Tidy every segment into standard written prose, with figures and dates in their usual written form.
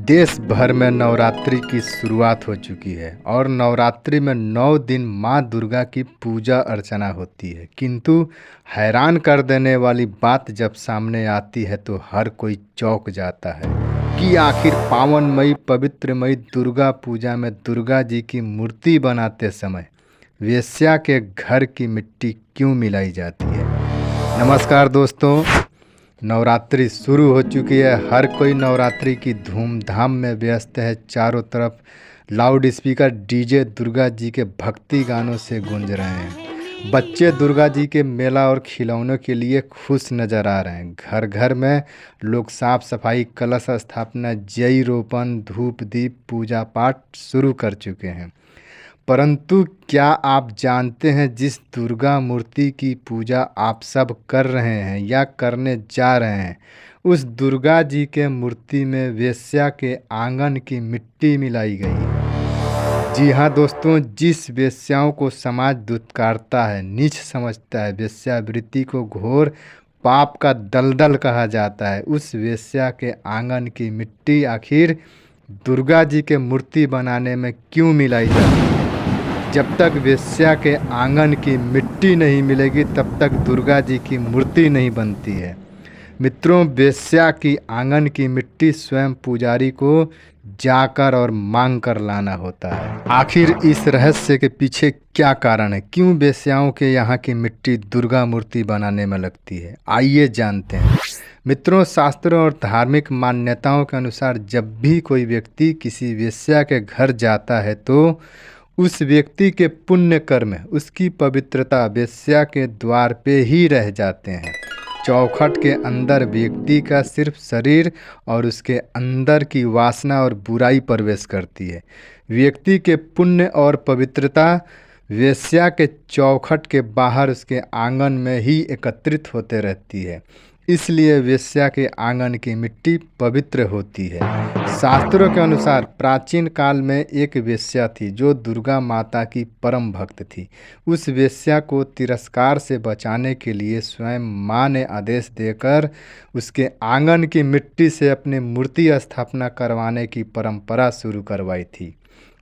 देश भर में नवरात्रि की शुरुआत हो चुकी है और नवरात्रि में 9 दिन माँ दुर्गा की पूजा अर्चना होती है। किंतु हैरान कर देने वाली बात जब सामने आती है तो हर कोई चौंक जाता है कि आखिर पावनमयी पवित्रमयी दुर्गा पूजा में दुर्गा जी की मूर्ति बनाते समय वेश्या के घर की मिट्टी क्यों मिलाई जाती है। नमस्कार दोस्तों, नवरात्रि शुरू हो चुकी है। हर कोई नवरात्रि की धूमधाम में व्यस्त है। चारों तरफ loud speaker DJ Durga ji के भक्ति गानों से गूंज रहे हैं। बच्चे दुर्गा जी के मेला और खिलौनों के लिए खुश नज़र आ रहे हैं। घर घर में लोग साफ सफाई, कलश स्थापना, जई रोपण, धूप दीप, पूजा पाठ शुरू कर चुके हैं। परंतु क्या आप जानते हैं, जिस दुर्गा मूर्ति की पूजा आप सब कर रहे हैं या करने जा रहे हैं, उस दुर्गा जी के मूर्ति में वेश्या के आंगन की मिट्टी मिलाई गई है। जी हाँ दोस्तों, जिस वेश्याओं को समाज दुत्कारता है, नीच समझता है, वेश्यावृत्ति को घोर पाप का दलदल कहा जाता है, उस वेश्या के आंगन की मिट्टी आखिर दुर्गा जी के मूर्ति बनाने में क्यों मिलाई जाती है। जब तक वेश्या के आंगन की मिट्टी नहीं मिलेगी तब तक दुर्गा जी की मूर्ति नहीं बनती है। मित्रों, वेश्या की आंगन की मिट्टी स्वयं पुजारी को जाकर और मांग कर लाना होता है। आखिर इस रहस्य के पीछे क्या कारण है, क्यों वेश्याओं के यहाँ की मिट्टी दुर्गा मूर्ति बनाने में लगती है, आइए जानते हैं। मित्रों, शास्त्रों और धार्मिक मान्यताओं के अनुसार जब भी कोई व्यक्ति किसी वेश्या के घर जाता है तो उस व्यक्ति के पुण्य कर्म, उसकी पवित्रता वेश्या के द्वार पे ही रह जाते हैं। चौखट के अंदर व्यक्ति का सिर्फ शरीर और उसके अंदर की वासना और बुराई प्रवेश करती है। व्यक्ति के पुण्य और पवित्रता वेश्या के चौखट के बाहर उसके आंगन में ही एकत्रित होते रहती है। इसलिए वेश्या के आंगन की मिट्टी पवित्र होती है। शास्त्रों के अनुसार प्राचीन काल में एक वेश्या थी जो दुर्गा माता की परम भक्त थी। उस वेश्या को तिरस्कार से बचाने के लिए स्वयं माँ ने आदेश देकर उसके आंगन की मिट्टी से अपनी मूर्ति स्थापना करवाने की परंपरा शुरू करवाई थी।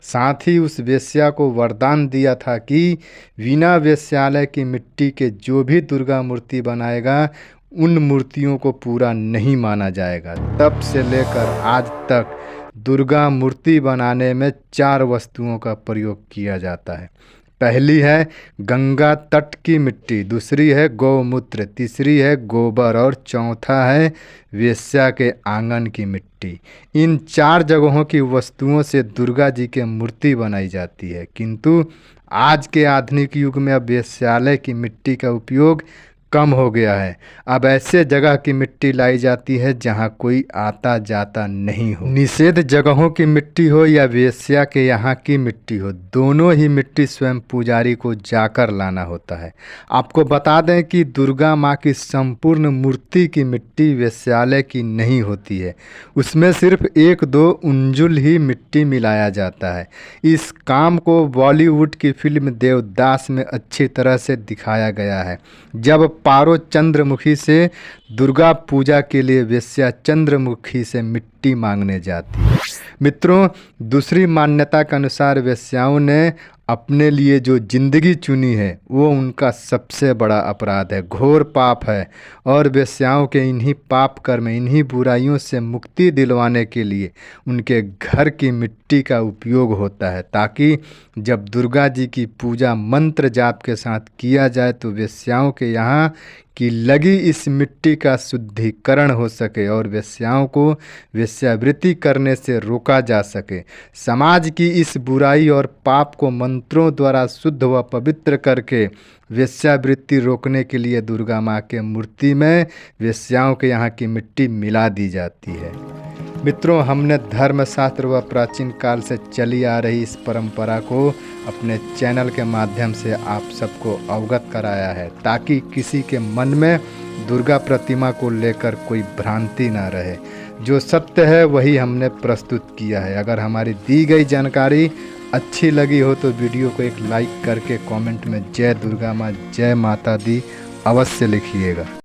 साथ ही उस वेश्या को वरदान दिया था कि बिना वेश्यालय की मिट्टी के जो भी दुर्गा मूर्ति बनाएगा उन मूर्तियों को पूरा नहीं माना जाएगा। तब से लेकर आज तक दुर्गा मूर्ति बनाने में 4 वस्तुओं का प्रयोग किया जाता है। पहली है गंगा तट की मिट्टी, दूसरी है गौमूत्र, तीसरी है गोबर और चौथा है वेश्या के आंगन की मिट्टी। इन 4 जगहों की वस्तुओं से दुर्गा जी की मूर्ति बनाई जाती है। किंतु आज के आधुनिक युग में अब वेश्यालय की मिट्टी का उपयोग कम हो गया है। अब ऐसे जगह की मिट्टी लाई जाती है जहां कोई आता जाता नहीं हो। निषेध जगहों की मिट्टी हो या वेश्या के यहाँ की मिट्टी हो, दोनों ही मिट्टी स्वयं पुजारी को जाकर लाना होता है। आपको बता दें कि दुर्गा माँ की संपूर्ण मूर्ति की मिट्टी वेश्यालय की नहीं होती है, उसमें सिर्फ 1-2 उंजुल ही मिट्टी मिलाया जाता है। इस काम को बॉलीवुड की फिल्म देवदास में अच्छी तरह से दिखाया गया है, जब पारो चंद्रमुखी से दुर्गा पूजा के लिए वेश्या चंद्रमुखी से मिट्टी मांगने जाती है। मित्रों, दूसरी मान्यता के अनुसार वेश्याओं ने अपने लिए जो जिंदगी चुनी है वो उनका सबसे बड़ा अपराध है, घोर पाप है। और वेश्याओं के इन्हीं पाप कर्म, इन्हीं बुराइयों से मुक्ति दिलवाने के लिए उनके घर की मिट्टी का उपयोग होता है, ताकि जब दुर्गा जी की पूजा मंत्र जाप के साथ किया जाए तो वेश्याओं के यहाँ कि लगी इस मिट्टी का शुद्धिकरण हो सके और वेश्याओं को वेश्यावृत्ति करने से रोका जा सके। समाज की इस बुराई और पाप को मंत्रों द्वारा शुद्ध व पवित्र करके वेश्यावृत्ति रोकने के लिए दुर्गा माँ के मूर्ति में वेश्याओं के यहाँ की मिट्टी मिला दी जाती है। मित्रों, हमने धर्मशास्त्र व प्राचीन काल से चली आ रही इस परंपरा को अपने चैनल के माध्यम से आप सबको अवगत कराया है, ताकि किसी के मन में दुर्गा प्रतिमा को लेकर कोई भ्रांति ना रहे। जो सत्य है वही हमने प्रस्तुत किया है। अगर हमारी दी गई जानकारी अच्छी लगी हो तो वीडियो को एक लाइक करके कमेंट में जय दुर्गा माँ, जय माता दी अवश्य लिखिएगा।